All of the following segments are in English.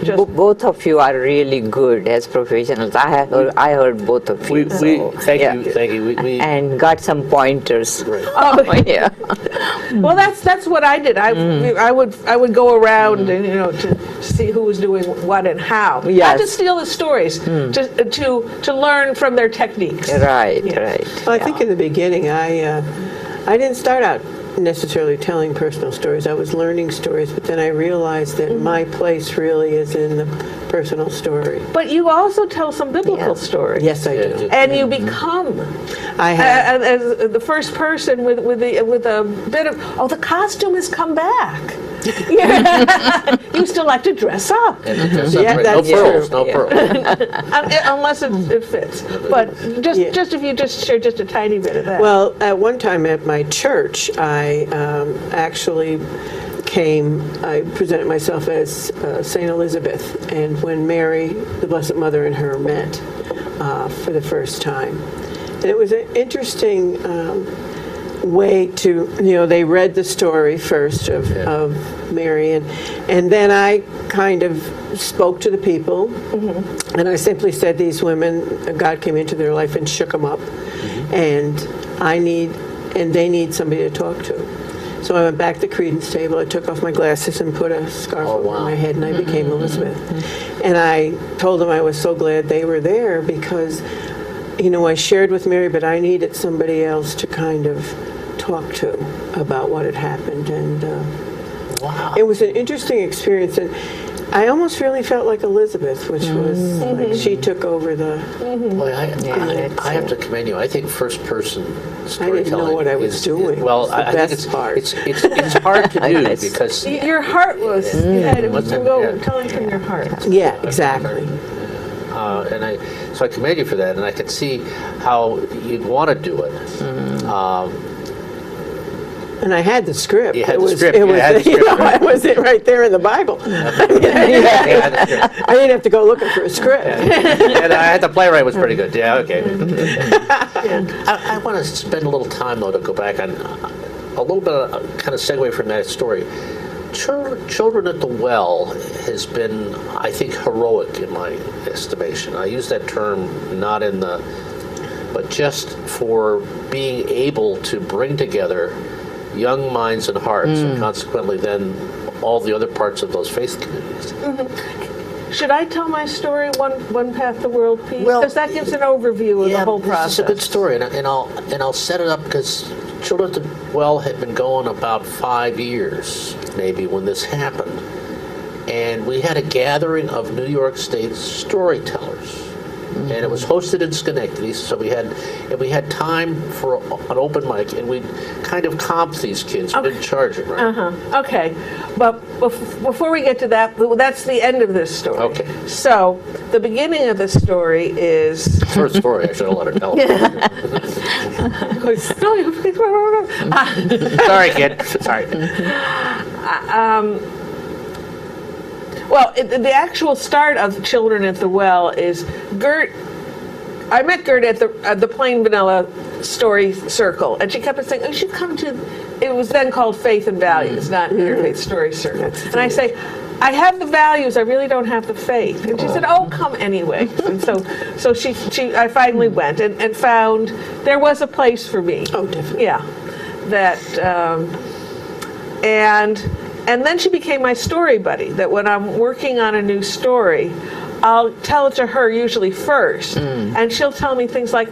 Both of you are really good as professionals. I heard both of you. Thank you. We and got some pointers. Right. Oh, Yeah. well, that's what I did. I would go around and to see who was doing what and how. Yes. Not to steal the stories, to learn from their techniques. Right. Yes. Right. Well, I think in the beginning, I didn't start out necessarily telling personal stories. I was learning stories, but then I realized that my place really is in the personal story. But you also tell some biblical stories. Yes, I do. And you become I have. as the first person with a bit of the costume has come back. You still like to dress up. Yeah, no that's pearls, true. no pearls. Unless it fits. But just if you just share just a tiny bit of that. Well, at one time at my church, I actually I presented myself as St. Elizabeth, and when Mary, the Blessed Mother, and her met for the first time. And it was an interesting way to, they read the story first of Mary, and then I kind of spoke to the people, and I simply said, these women, God came into their life and shook them up, and they need somebody to talk to. So I went back to the credence table, I took off my glasses and put a scarf over my head, and I became Elizabeth. And I told them I was so glad they were there because, I shared with Mary, but I needed somebody else to kind of talk to about what had happened. And it was an interesting experience. And I almost really felt like Elizabeth, which was like she took over the... Boy, I have to commend you. I think first-person storytelling. I didn't know what I was doing. Well, I think it's part. It's hard to do because your heart was it was telling from your heart. Yeah, exactly. So I commend you for that, and I could see how you'd want to do it. And I had the script. You had it the was, script. It was, You had the script, right. It was right there in the Bible. I didn't have to go looking for a script. And I had the playwright was pretty good. Yeah, okay. I want to spend a little time, though, to go back on a little bit of kind of segue from that story. Children at the Well has been, I think, heroic in my estimation. I use that term not in the, but just for being able to bring together young minds and hearts, and consequently then all the other parts of those faith communities. Should I tell my story, One Path to World Peace? Well, Because that gives an overview of the whole process. It's a good story, and I'll set it up because Children at the Well had been going about 5 years, maybe, when this happened. And we had a gathering of New York State storytellers. And it was hosted in Schenectady, so we had time for an open mic, and we'd kind of comp these kids. We didn't charge them, right? Okay, but before we get to that, that's the end of this story. Okay. So the beginning of the story is... First story, I should have let her tell it. Sorry, kid. Sorry. Well, the actual start of Children at the Well is Gert. I met Gert at the Plain Vanilla Story Circle, and she kept on saying, "Oh, you should come to." It was then called Faith and Values, not Interfaith Story Circle. And I say, "I have the values. I really don't have the faith." And she said, "Oh, come anyway." And so I finally went and found there was a place for me. Oh, definitely. Yeah, that and then she became my story buddy, that when I'm working on a new story, I'll tell it to her usually first, and she'll tell me things like,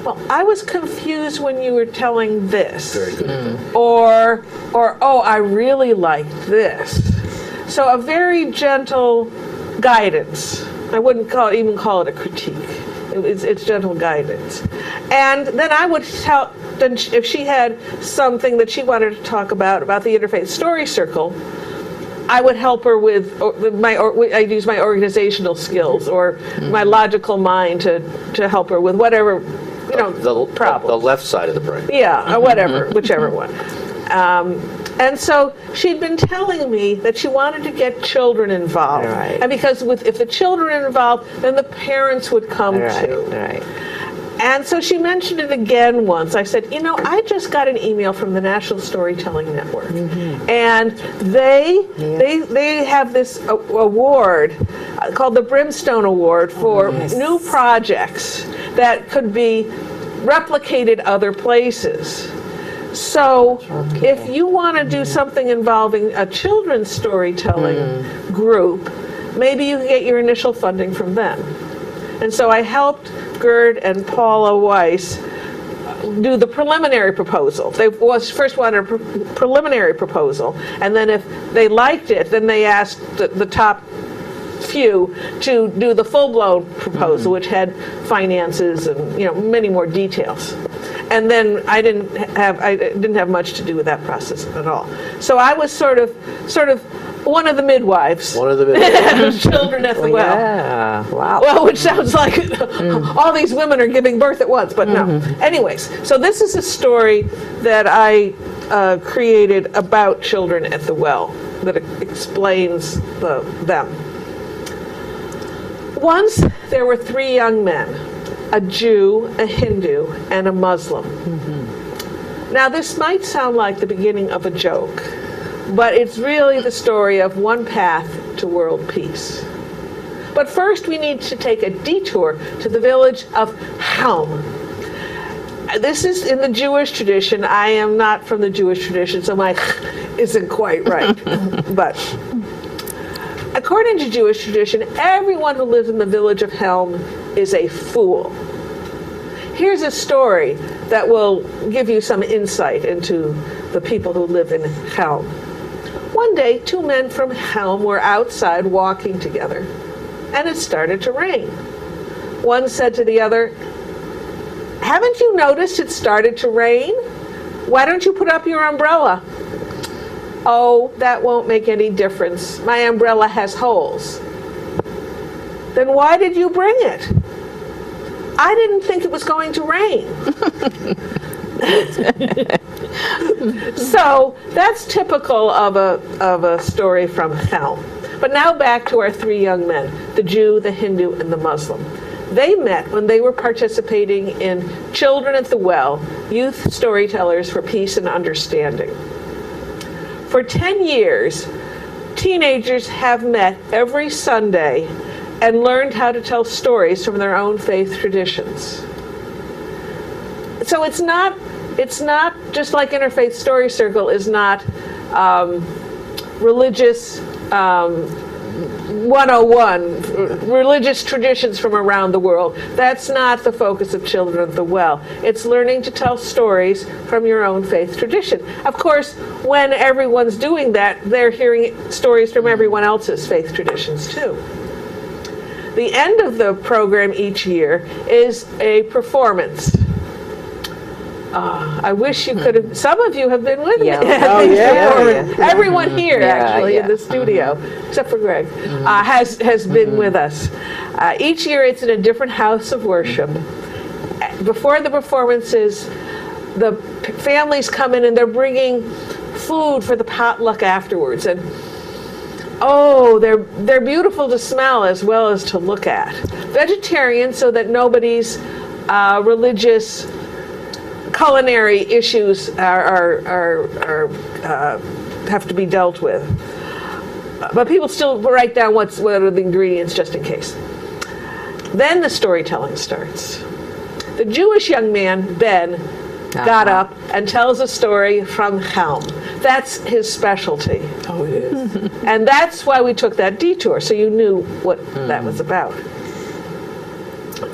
well, I was confused when you were telling this. Very good. Or, oh, I really like this. So a very gentle guidance. I wouldn't even call it a critique. It's gentle guidance. And then I would tell, then if she had something that she wanted to talk about the Interfaith Story Circle, I would help her with I'd use my organizational skills or my logical mind to help her with whatever, The problem. The left side of the brain. Yeah, or whatever, whichever one. And so she'd been telling me that she wanted to get children involved. Right. And because if the children are involved, then the parents would come too. Right. And so she mentioned it again once. I said, you know, I just got an email from the National Storytelling Network, and they have this award called the Brimstone Award for new projects that could be replicated other places. So if you want to do something involving a children's storytelling group, maybe you can get your initial funding from them. And so I helped Gerd and Paula Weiss do the preliminary proposal. They first wanted a preliminary proposal, and then if they liked it, then they asked the top few to do the full-blown proposal, which had finances and many more details. And then I didn't have much to do with that process at all. So I was sort of one of the midwives. One of the midwives. Children at the well. Yeah, wow. Well, which sounds like all these women are giving birth at once, but no. Anyways, so this is a story that I created about children at the well that explains them. Once there were 3 young men, a Jew, a Hindu, and a Muslim. Now this might sound like the beginning of a joke, but it's really the story of one path to world peace. But first we need to take a detour to the village of Helm. This is in the Jewish tradition. I am not from the Jewish tradition, so my isn't quite right. But according to Jewish tradition, everyone who lives in the village of Helm is a fool. Here's a story that will give you some insight into the people who live in Helm. One day, 2 men from Helm were outside walking together, and it started to rain. One said to the other, "Haven't you noticed it started to rain? Why don't you put up your umbrella?" "Oh, that won't make any difference. My umbrella has holes." "Then why did you bring it?" "I didn't think it was going to rain." So that's typical of a story from Helm. But now back to our 3 young men, the Jew, the Hindu, and the Muslim. They met when they were participating in Children at the Well, Youth Storytellers for Peace and Understanding. For 10 years, teenagers have met every Sunday and learned how to tell stories from their own faith traditions. So it's not just like Interfaith Story Circle is not religious 101, religious traditions from around the world. That's not the focus of Children at the Well. It's learning to tell stories from your own faith tradition. Of course, when everyone's doing that, they're hearing stories from everyone else's faith traditions too. The end of the program each year is a performance. I wish you could have. Some of you have been with me. Everyone here, actually, in the studio, except for Greg, has been with us. Each year, it's in a different house of worship. Before the performances, the families come in and they're bringing food for the potluck afterwards, and they're beautiful to smell as well as to look at. Vegetarian, so that nobody's religious culinary issues have to be dealt with. But people still write down what are the ingredients just in case. Then the storytelling starts. The Jewish young man, Ben, got up and tells a story from Helm. That's his specialty. Oh, it is. And that's why we took that detour, so you knew what that was about.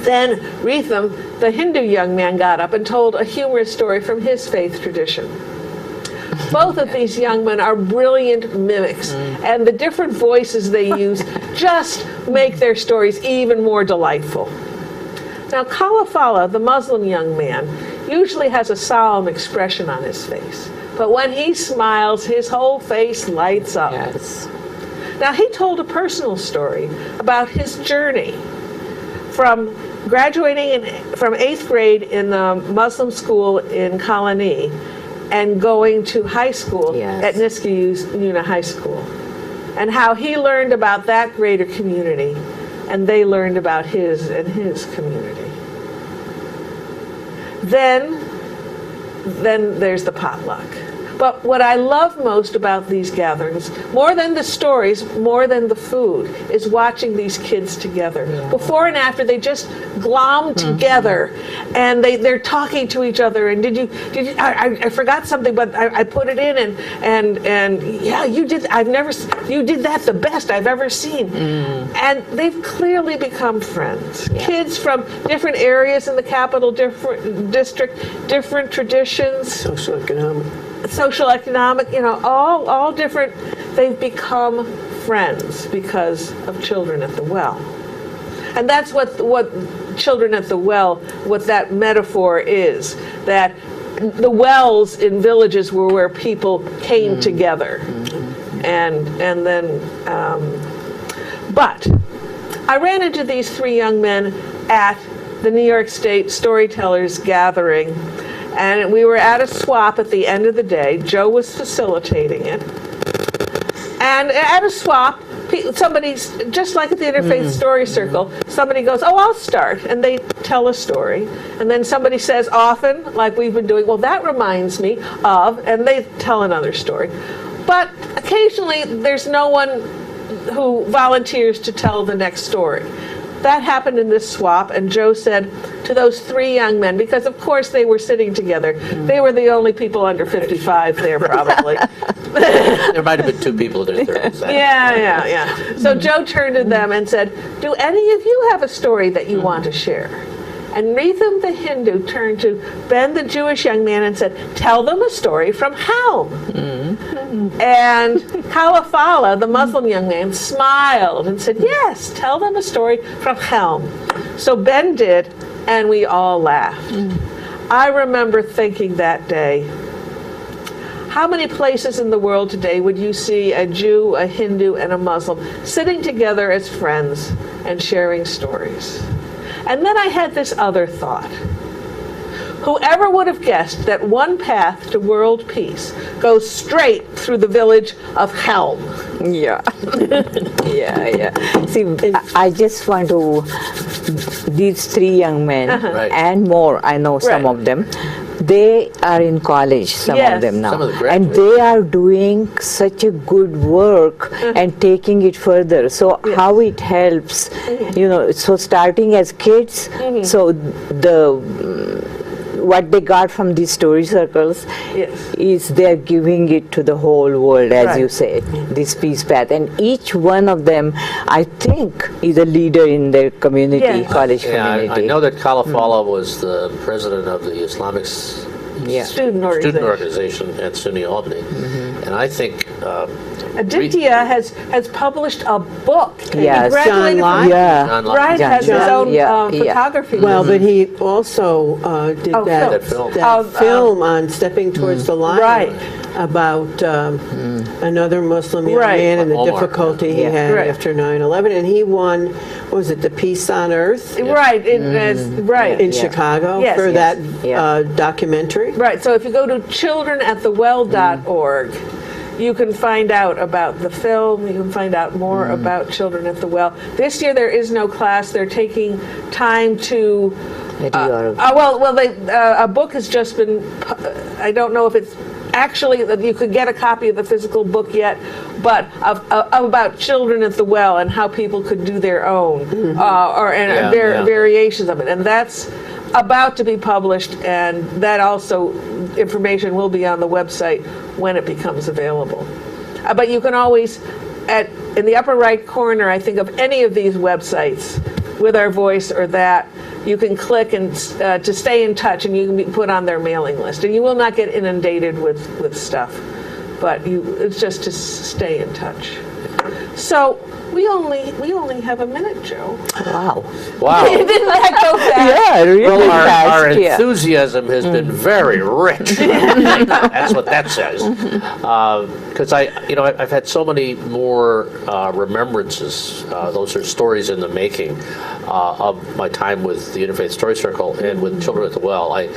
Then Ritham, the Hindu young man, got up and told a humorous story from his faith tradition. Both of these young men are brilliant mimics, and the different voices they use just make their stories even more delightful. Now, Kalafala, the Muslim young man, usually has a solemn expression on his face, but when he smiles, his whole face lights up. Yes. Now, he told a personal story about his journey from graduating from 8th grade in the Muslim school in Colony and going to high school at Niskayuna High School, and how he learned about that greater community and they learned about his and his community. then there's the potluck. But what I love most about these gatherings, more than the stories, more than the food, is watching these kids together. Before and after, they just glom together, and they're talking to each other. And did you? I forgot something, but I put it in, and yeah, you did. You did that the best I've ever seen. And they've clearly become friends. Kids from different areas in the capital, different district, different traditions. Socioeconomic, all different. They've become friends because of Children at the Well. And that's what Children at the Well, what that metaphor is, that the wells in villages were where people came together. And then, but I ran into these three young men at the New York State Storytellers Gathering. And we were at a swap at the end of the day. Joe was facilitating it. And at a swap, somebody, just like at the Interfaith Story Circle, somebody goes, "Oh, I'll start." And they tell a story. And then somebody says, often, like we've been doing, "Well, that reminds me of," and they tell another story. But occasionally, there's no one who volunteers to tell the next story. That happened in this swap, and Joe said to those three young men, because of course they were sitting together, they were the only people under 55 there probably. There might have been two people in their 30s. Yeah. So Joe turned to them and said, "Do any of you have a story that you want to share?" And Rhythm the Hindu turned to Ben the Jewish young man and said, "Tell them a story from Helm." And Kalafala, the Muslim young man, smiled and said, "Yes, tell them a story from Helm." So Ben did, and we all laughed. I remember thinking that day, how many places in the world today would you see a Jew, a Hindu, and a Muslim sitting together as friends and sharing stories? And then I had this other thought. Whoever would have guessed that one path to world peace goes straight through the village of Helm? Yeah. See, I just want to, these three young men Right. and more, I know some Right. of them, they are in college, some Yes. of them now. Some of them And graduated. they are doing such a good work and taking it further. So how it helps, so starting as kids, so what they got from these story circles is they're giving it to the whole world, as you said, this peace path. And each one of them, I think, is a leader in their community, college community. I know that Kalafala was the president of the Islamic Student organization at SUNY Albany. And I think Aditya has published a book. Yes. He graduated John from- Yeah. John Right, Locke. has his own Yeah. photography. Well, but he also did that film. film on Stepping Towards the Line. Right. About another Muslim young Right. man and the Omar. difficulty he had Right. after 9/11, and he won, what was it, the Peace on Earth Right, right. in Chicago Yes. for Yes. that Yeah. documentary. Right, so if you go to childrenatthewell.org, you can find out about the film, you can find out more about Children at the Well. This year there is no class, they're taking time to... a book has just been, I don't know if it's actually, you could get a copy of the physical book yet, but about Children at the Well and how people could do their own, variations of it. And that's about to be published, and that also, information will be on the website when it becomes available. But you can always, in the upper right corner, I think, of any of these websites, with our voice or that, you can click and to stay in touch, and you can be put on their mailing list. And you will not get inundated with stuff, but it's just to stay in touch. So we only have a minute, Joe. Wow. Wow. Didn't that go fast? Yeah, really Well, fast. our Yeah. enthusiasm has been very rich. That's what that says. Because I've had so many more remembrances. Those are stories in the making of my time with the Interfaith Story Circle and with Children at the Well. I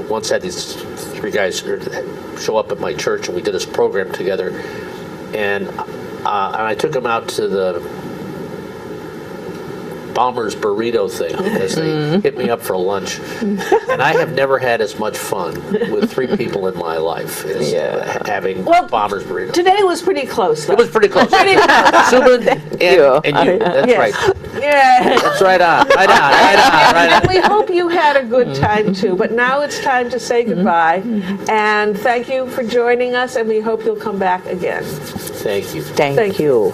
once had these three guys show up at my church, and we did this program together. And I took them out to Bomber's burrito thing because they hit me up for lunch. And I have never had as much fun with 3 people in my life as having Bomber's burrito. Today was pretty close, though. It was pretty close. Subin and you. That's Yes. right. Yeah. That's right on. Right on. Right on. Right on. And we hope you had a good time, too. But now it's time to say goodbye. And thank you for joining us, and we hope you'll come back again. Thank you. Thank you.